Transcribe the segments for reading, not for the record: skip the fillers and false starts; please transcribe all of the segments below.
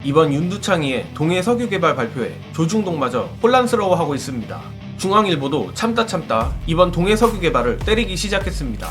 이번 윤두창의의 동해 석유 개발 발표에 조중동마저 혼란스러워하고 있습니다. 중앙일보도 참다 이번 동해 석유 개발을 때리기 시작했습니다.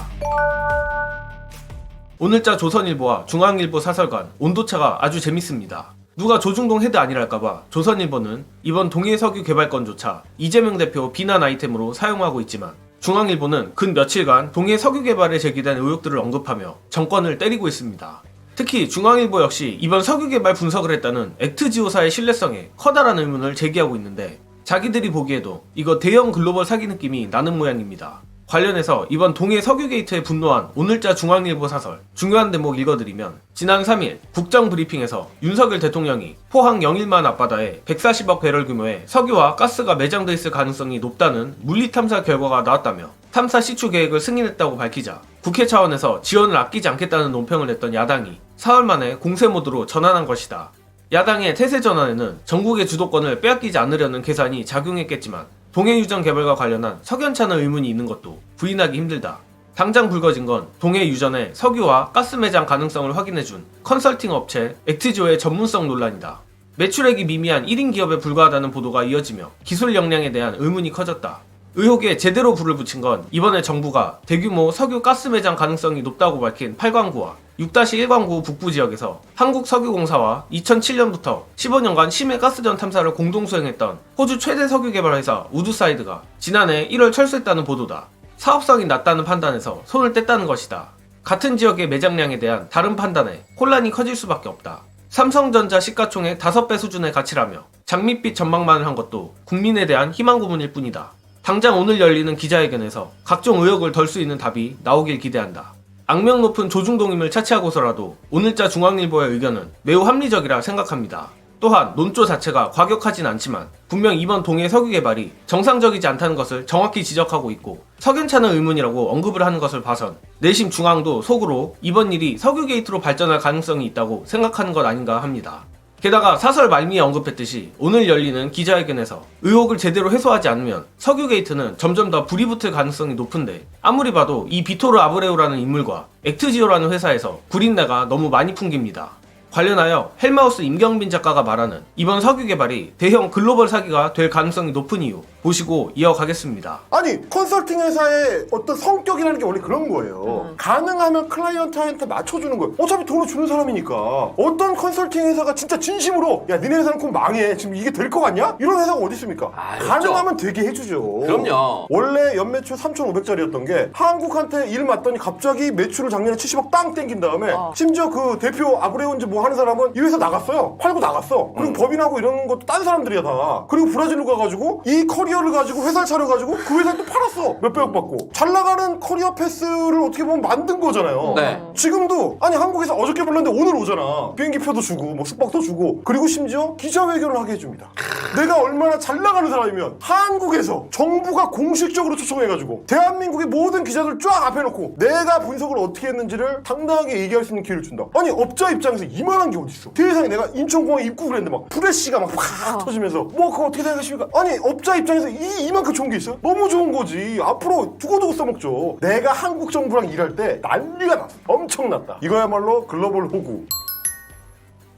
오늘자 조선일보와 중앙일보 사설간 온도차가 아주 재밌습니다. 누가 조중동 헤드 아니랄까봐 조선일보는 이번 동해 석유 개발건조차 이재명 대표 비난 아이템으로 사용하고 있지만 중앙일보는 근 며칠간 동해 석유 개발에 제기된 의혹들을 언급하며 정권을 때리고 있습니다. 특히 중앙일보 역시 이번 석유 개발 분석을 했다는 액트지오사의 신뢰성에 커다란 의문을 제기하고 있는데 자기들이 보기에도 이거 대형 글로벌 사기 느낌이 나는 모양입니다. 관련해서 이번 동해 석유 게이트에 분노한 오늘자 중앙일보 사설 중요한 대목 읽어드리면 지난 3일 국정브리핑에서 윤석열 대통령이 포항 영일만 앞바다에 140억 배럴 규모의 석유와 가스가 매장돼 있을 가능성이 높다는 물리탐사 결과가 나왔다며 탐사 시추 계획을 승인했다고 밝히자 국회 차원에서 지원을 아끼지 않겠다는 논평을 냈던 야당이 사흘 만에 공세 모드로 전환한 것이다. 야당의 태세 전환에는 전국의 주도권을 빼앗기지 않으려는 계산이 작용했겠지만 동해유전 개발과 관련한 석연찮은 의문이 있는 것도 부인하기 힘들다. 당장 불거진 건 동해유전의 석유와 가스 매장 가능성을 확인해준 컨설팅 업체 액트지오의 전문성 논란이다. 매출액이 미미한 1인 기업에 불과하다는 보도가 이어지며 기술 역량에 대한 의문이 커졌다. 의혹에 제대로 불을 붙인 건 이번에 정부가 대규모 석유 가스 매장 가능성이 높다고 밝힌 8광구와 6-1광구 북부 지역에서 한국석유공사와 2007년부터 15년간 심해 가스전 탐사를 공동 수행했던 호주 최대 석유 개발 회사 우드사이드가 지난해 1월 철수했다는 보도다. 사업성이 낮다는 판단에서 손을 뗐다는 것이다. 같은 지역의 매장량에 대한 다른 판단에 혼란이 커질 수밖에 없다. 삼성전자 시가총액 5배 수준의 가치라며 장밋빛 전망만을 한 것도 국민에 대한 희망 고문일 뿐이다. 당장 오늘 열리는 기자회견에서 각종 의혹을 덜 수 있는 답이 나오길 기대한다. 악명 높은 조중동임을 차치하고서라도 오늘자 중앙일보의 의견은 매우 합리적이라 생각합니다. 또한 논조 자체가 과격하진 않지만 분명 이번 동해 석유 개발이 정상적이지 않다는 것을 정확히 지적하고 있고 석연찮은 의문이라고 언급을 하는 것을 봐선 내심 중앙도 속으로 이번 일이 석유 게이트로 발전할 가능성이 있다고 생각하는 것 아닌가 합니다. 게다가 사설 말미에 언급했듯이 오늘 열리는 기자회견에서 의혹을 제대로 해소하지 않으면 석유 게이트는 점점 더 불이 붙을 가능성이 높은데 아무리 봐도 이 비토르 아브레우라는 인물과 액트지오라는 회사에서 구린내가 너무 많이 풍깁니다. 관련하여 헬마우스 임경빈 작가가 말하는 이번 석유 개발이 대형 글로벌 사기가 될 가능성이 높은 이유 보시고 이어가겠습니다. 아니 컨설팅 회사의 어떤 성격이라는 게 원래 그런 거예요. 가능하면 클라이언트한테 맞춰주는 거예요. 어차피 돈을 주는 사람이니까. 어떤 컨설팅 회사가 진짜 진심으로 야 니네 회사는 곧 망해 지금 이게 될 것 같냐? 이런 회사가 어디 있습니까? 가능하면 되게 해주죠. 그럼요. 원래 연매출 3,500짜리였던 게 한국한테 일 맞더니 갑자기 매출을 작년에 70억 땅 땡긴 다음에 심지어 그 대표 아브레온즈 뭐 하는 사람은 이 회사 나갔어요. 팔고 나갔어. 그리고 법인하고 이런 것도 딴 사람들이야 다. 그리고 브라질로 가가지고 이 커리어를 가지고 회사를 차려가지고 그 회사를 또 팔았어. 몇백억 받고. 잘 나가는 커리어 패스를 어떻게 보면 만든 거잖아요. 네. 지금도 아니 한국에서 어저께 불렀는데 오늘 오잖아. 비행기표도 주고 뭐 숙박도 주고 그리고 심지어 기자회견을 하게 해줍니다. 내가 얼마나 잘 나가는 사람이면 한국에서 정부가 공식적으로 초청해가지고 대한민국의 모든 기자들 쫙 앞에 놓고 내가 분석을 어떻게 했는지를 당당하게 얘기할 수 있는 기회를 준다. 아니 업자 입장에서 이만한 게 어딨어. 세상에 내가 인천공항에 입국을 했는데 막 프레쉬가 막 팍 터지면서 뭐 그거 어떻게 생각하십니까? 아니 업자 입장에서 이만큼 좋은 게 있어요? 너무 좋은 거지. 앞으로 두고두고 써먹죠. 내가 한국 정부랑 일할 때 난리가 났어. 엄청났다. 이거야말로 글로벌 호구.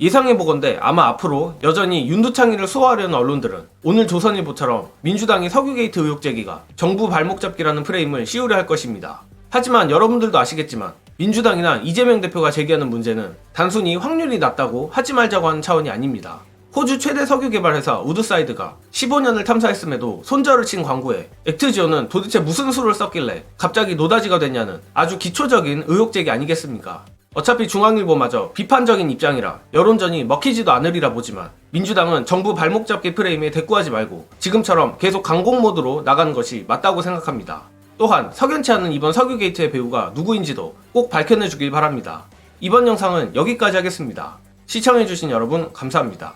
예상해보건대 아마 앞으로 여전히 윤두창의를 수호하려는 언론들은 오늘 조선일보처럼 민주당의 석유 게이트 의혹 제기가 정부 발목 잡기라는 프레임을 씌우려 할 것입니다. 하지만 여러분들도 아시겠지만 민주당이나 이재명 대표가 제기하는 문제는 단순히 확률이 낮다고 하지 말자고 하는 차원이 아닙니다. 호주 최대 석유 개발 회사 우드사이드가 15년을 탐사했음에도 손절을 친 광고에 액트지오는 도대체 무슨 수를 썼길래 갑자기 노다지가 됐냐는 아주 기초적인 의혹 제기 아니겠습니까? 어차피 중앙일보마저 비판적인 입장이라 여론전이 먹히지도 않으리라 보지만 민주당은 정부 발목 잡기 프레임에 대꾸하지 말고 지금처럼 계속 강공 모드로 나가는 것이 맞다고 생각합니다. 또한 석연치 않은 이번 석유 게이트의 배우가 누구인지도 꼭 밝혀내주길 바랍니다. 이번 영상은 여기까지 하겠습니다. 시청해주신 여러분 감사합니다.